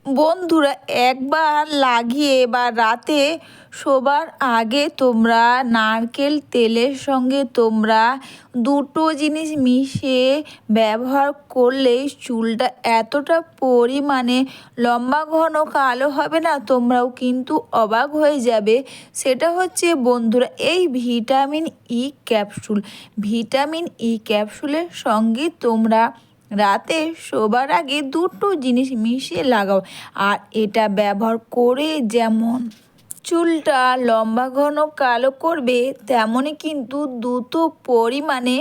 বন্ধুরা, একবার লাগিয়ে বা রাতে শোবার আগে তোমরা নারকেল তেলের সঙ্গে তোমরা দুটো জিনিস মিশিয়ে ব্যবহার করলেই চুলটা এতটা পরিমাণে লম্বা ঘন কালো হবে না, তোমরাও কিন্তু অবাক হয়ে যাবে। সেটা হচ্ছে বন্ধুরা এই vitamin E capsule. Vitamin E ক্যাপসুলের সঙ্গে তোমরা রাতে শোবার আগে দুটো জিনিস মিশিয়ে লাগাও। আর এটা ব্যবহার করে যেমন চুলটা লম্বা ঘন কালো করবে, তেমনই কিন্তু দ্রুত পরিমাণে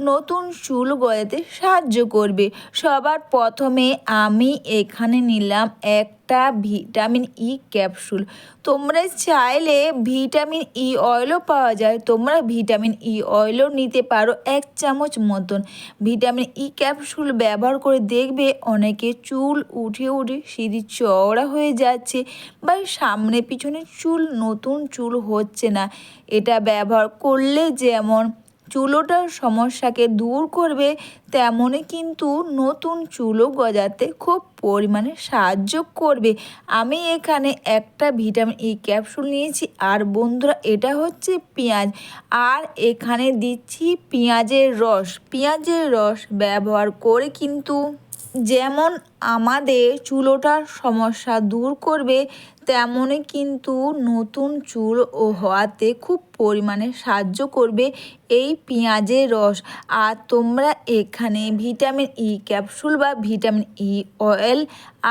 নতুন চুল গজাতে সাহায্য করবে। সবার প্রথমে আমি এখানে নিলাম একটা ভিটামিন ই ক্যাপসুল। তোমরা চাইলে ভিটামিন ই অয়েলও পাওয়া যায়, তোমরা ভিটামিন ই অয়েলও নিতে পারো 1 চামচ মতন। ভিটামিন ই ক্যাপসুল ব্যবহার করে দেখবে অনেকে চুল উঠে উঠে সিঁড়ি চওড়া হয়ে যাচ্ছে বা সামনে পিছনে চুল নতুন চুল হচ্ছে না। এটা ব্যবহার করলে যেমন চুলোটার সমস্যাকে দূর করবে, তেমনই কিন্তু নতুন চুলও গজাতে খুব পরিমাণে সাহায্য করবে। আমি এখানে একটা ভিটামিন ই ক্যাপসুল নিয়েছি। আর বন্ধুরা, এটা হচ্ছে পেঁয়াজ, আর এখানে দিচ্ছি পেঁয়াজের রস। পেঁয়াজের রস ব্যবহার করে কিন্তু যেমন আমাদের চুলোটার সমস্যা দূর করবে, তেমনই কিন্তু নতুন চুল হওয়াতে খুব পরিমাণে সাহায্য করবে এই পেঁয়াজের রস। আর তোমরা এখানে ভিটামিন ই ক্যাপসুল বা ভিটামিন ই অয়েল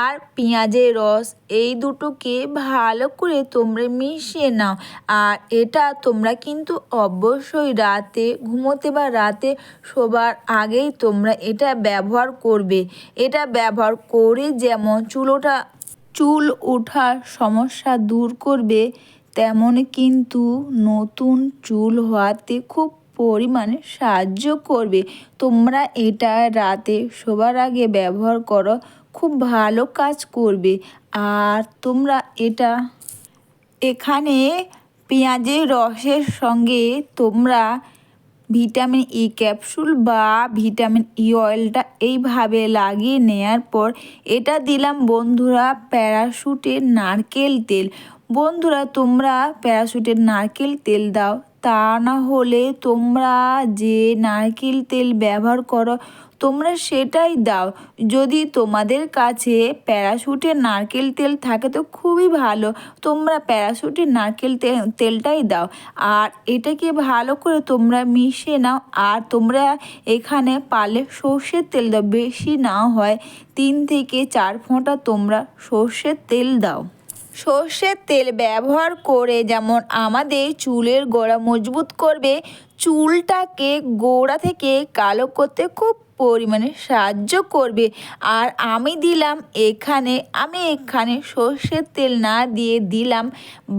আর পেঁয়াজের রস এই দুটোকে ভালো করে তোমরা মিশিয়ে নাও। আর এটা তোমরা কিন্তু অবশ্যই রাতে ঘুমোতে বা রাতে শোবার আগেই তোমরা এটা ব্যবহার করবে। এটা ব্যবহার করে যেমন চুল ওঠার সমস্যা দূর করবে, তেমনই কিন্তু নতুন চুল হওয়াতে খুব পরিমাণে সাহায্য করবে। তোমরা এটা রাতে শোবার আগে ব্যবহার করো, খুব ভালো কাজ করবে। আর তোমরা এটা এখানে পেঁয়াজের রসের সঙ্গে তোমরা ভিটামিন ই ক্যাপসুল বা ভিটামিন ই অয়েলটা এইভাবে লাগিয়ে নেওয়ার পর এটা দিলাম বন্ধুরা প্যারাশুটের নারকেল তেল। বন্ধুরা, তোমরা প্যারাশুটের নারকেল তেল দাও, তা না হলে তোমরা যে নারকেল তেল ব্যবহার করো তোমরা সেটাই দাও। যদি তোমাদের কাছে প্যারাশুটের নারকেল তেল থাকে তো খুবই ভালো, তোমরা প্যারাশুটের নারকেল তেলটাই দাও। আর এটাকে ভালো করে তোমরা মিশিয়ে নাও। আর তোমরা এখানে পারলে সর্ষের তেল দাও, বেশি না হয় 3 থেকে 4 ফোঁটা তোমরা সর্ষের তেল দাও। সর্ষের তেল ব্যবহার করে যেমন আমাদের চুলের গোড়া মজবুত করবে, চুলটাকে গোড়া থেকে কালো করতে খুব পরিমাণে সাহায্য করবে। আর আমি এখানে সর্ষের তেল না দিয়ে দিলাম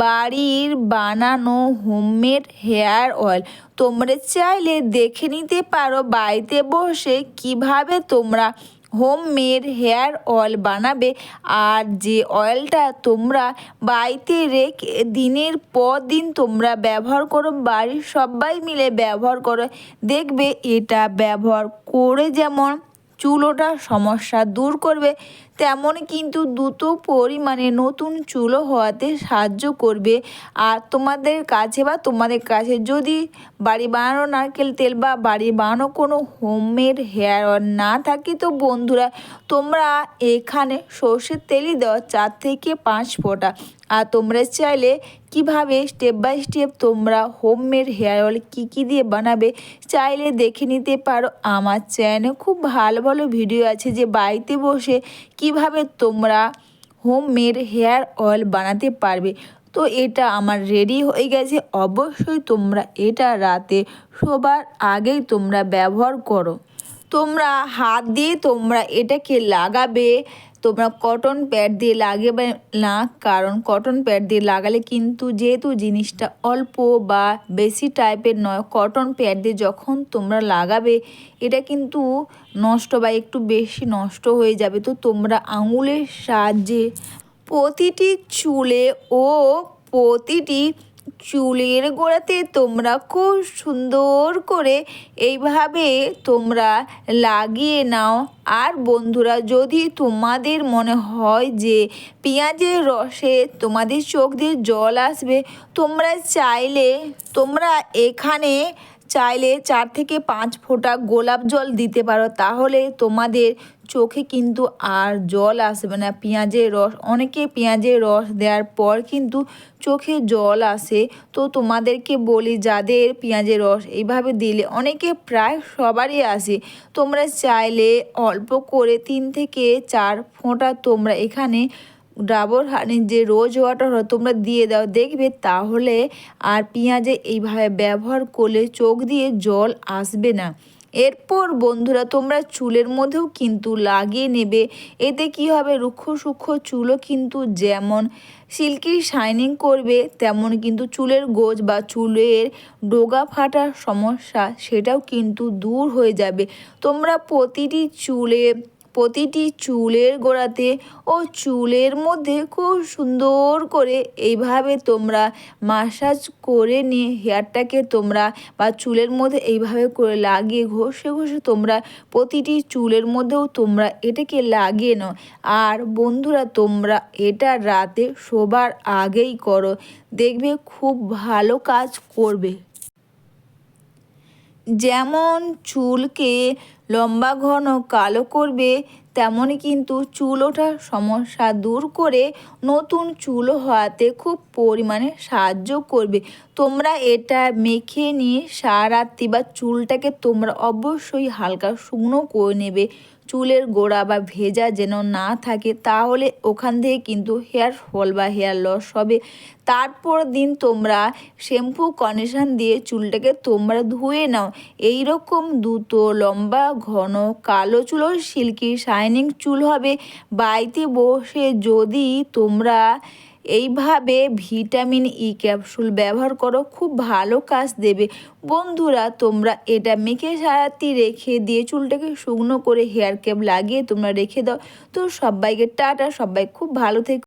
বাড়ির বানানো হোমমেড হেয়ার অয়েল। তোমরা চাইলে দেখে নিতে পারো বাড়িতে বসে কিভাবে তোমরা হোমমেড হেয়ার অয়েল বানাবে। আর যে অয়েলটা তোমরা বাড়িতে রেখে দিনের পর দিন তোমরা ব্যবহার করো, বাড়ির সবাই মিলে ব্যবহার করো, দেখবে এটা ব্যবহার করে যেমন চুল ওঠার সমস্যা দূর করবে, তেমনই কিন্তু দ্রুত পরিমাণে নতুন চুলও হওয়াতে সাহায্য করবে। আর তোমাদের কাছে যদি বাড়ি বানানো নারকেল তেল বা বাড়ি বানানো কোনো হোমমেড হেয়ার অয়েল না থাকে, তো বন্ধুরা তোমরা এখানে সর্ষের তেলই দাও 4 থেকে 5 ফোঁটা। আর তোমরা চাইলে কিভাবে স্টেপ বাই স্টেপ তোমরা হোমমেড হেয়ার অয়েল কী দিয়ে বানাবে চাইলে দেখে নিতে পারো। আমার চ্যানেলে খুব ভালো ভালো ভিডিও আছে যে বাড়িতে বসে কিভাবে তোমরা হোমমেড হেয়ার অয়েল বানাতে পারবে। তো এটা আমার রেডি হয়ে গেছে। অবশ্যই তোমরা এটা রাতে শোবার আগেই তোমরা ব্যবহার করো। তোমরা হাত দিয়ে তোমরা এটাকে লাগাবে, তোমরা কটন প্যাড দিয়ে লাগাবে না, কারণ কটন প্যাড দিয়ে লাগালে কিন্তু যেহেতু জিনিসটা অল্প বা বেশি টাইপের নয়, কটন প্যাড দিয়ে যখন তোমরা লাগাবে এটা কিন্তু নষ্ট বা একটু বেশি নষ্ট হয়ে যাবে। তো তোমরা আঙুলের সাহায্যে প্রতিটি চুলে ও প্রতিটি চুলের গোড়াতে তোমরা খুব সুন্দর করে এইভাবে তোমরা লাগিয়ে নাও। আর বন্ধুরা, যদি তোমাদের মনে হয় যে পেঁয়াজের রসে তোমাদের চোখ দিয়ে জল আসবে, তোমরা এখানে চাইলে 4 থেকে 5 ফোঁটা গোলাপ জল দিতে পারো, তাহলে তোমাদের চোখে কিন্তু আর জল আসবে না। পেঁয়াজের রস, অনেকে পেঁয়াজের রস দেওয়ার পর কিন্তু চোখে জল আসে, তো তোমাদেরকে বলি যাদের পেঁয়াজের রস এইভাবে দিলে অনেকে প্রায় সবারই আসে, তোমরা চাইলে অল্প করে 3 থেকে 4 ফোঁটা তোমরা এখানে ডাবর হানির যে রোজ ওয়াটার হয় তোমরা দিয়ে দাও, দেখবে তাহলে আর পেঁয়াজে এইভাবে ব্যবহার করলে চোখ দিয়ে জল আসবে না। এরপর বন্ধুরা, তোমরা চুলের মধ্যেও কিন্তু লাগিয়ে নেবে। এতে কি হবে, রুক্ষ সূক্ষ্ম চুলও কিন্তু যেমন সিল্কি শাইনিং করবে, তেমন কিন্তু চুলের গোজ বা চুলের ডোগা ফাটার সমস্যা সেটাও কিন্তু দূর হয়ে যাবে। তোমরা প্রতিটি চুলের গোড়াতে ও চুলের মধ্যে খুব সুন্দর করে এইভাবে তোমরা মাসাজ করে নিয়ে হেয়ারটাকে তোমরা বা চুলের মধ্যে এইভাবে করে লাগিয়ে ঘষে ঘষে তোমরা প্রতিটি চুলের মধ্যেও তোমরা এটাকে লাগিয়ে নাও। আর বন্ধুরা, তোমরা এটা রাতে শোবার আগেই করো, দেখবে খুব ভালো কাজ করবে। যেমন চুলকে লম্বা ঘন কালো করবে, তেমনই কিন্তু চুল ওঠার সমস্যা দূর করে নতুন চুল হওয়াতে খুব পরিমাণে সাহায্য করবে। তোমরা এটা মেখে নিয়ে সারারাত্রি বা চুলটাকে তোমরা অবশ্যই হালকা শুকনো করে নেবে, চুলের গোড়া বা ভেজা যেন না থাকে, তাহলে ওখান থেকে কিন্তু হেয়ার ফল বা হেয়ার লস হবে। তারপর দিন তোমরা শ্যাম্পু কন্ডিশন দিয়ে চুলটাকে তোমরা ধুয়ে নাও। এই রকম দ্রুত লম্বা ঘন কালো চুল ও সিল্কি শাইনিং চুল হবে। বাড়িতে বসে যদি তোমরা এইভাবে ভিটামিন ই ক্যাপসুল ব্যবহার করো, খুব ভালো কাজ দেবে। বন্ধুরা, তোমরা এটা মেখে সারাতি রেখে দিয়ে চুলটাকে শুকনো করে হেয়ার ক্যাপ লাগিয়ে তোমরা রেখে দাও। তো সবাইকে টাটা, সবাই খুব ভালো থেকো।